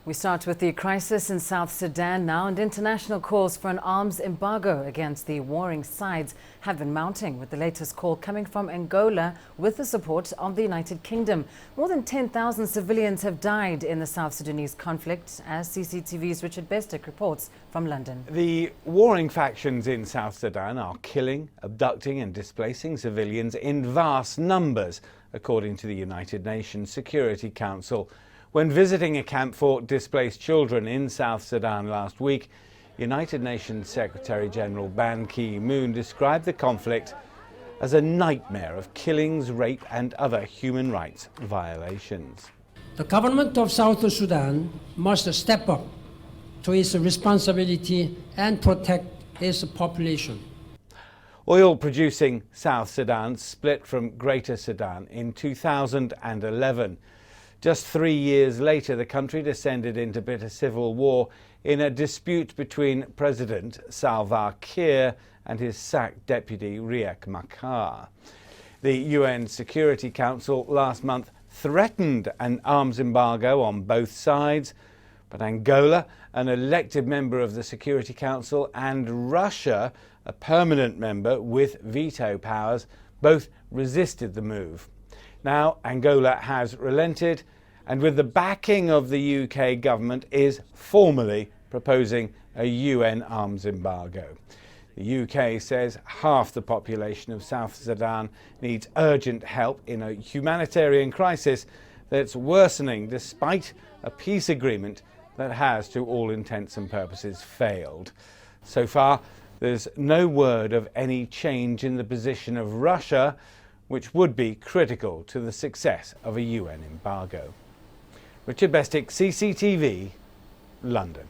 We start with the crisis in South Sudan now, and international calls for an arms embargo against the warring sides have been mounting, with the latest call coming from Angola with the support of the United Kingdom. More than 10,000 civilians have died in the South Sudanese conflict, as CCTV's Richard Bestic reports from London. The warring factions in South Sudan are killing, abducting and displacing civilians in vast numbers, according to the United Nations Security Council. When visiting a camp for displaced children in South Sudan last week, United Nations Secretary-General Ban Ki-moon described the conflict as a nightmare of killings, rape and other human rights violations. The government of South Sudan must step up to its responsibility and protect its population. Oil-producing South Sudan split from Greater Sudan in 2011. Just 3 years later, the country descended into bitter civil war in a dispute between President Salva Kiir and his sacked deputy Riek Machar. The UN Security Council last month threatened an arms embargo on both sides, but Angola, an elected member of the Security Council, and Russia, a permanent member with veto powers, both resisted the move. Now Angola has relented, and with the backing of the UK government is formally proposing a UN arms embargo. The UK says half the population of South Sudan needs urgent help in a humanitarian crisis that's worsening despite a peace agreement that has, to all intents and purposes, failed. So far, there's no word of any change in the position of Russia, which would be critical to the success of a UN embargo. Richard Bestic, CCTV, London.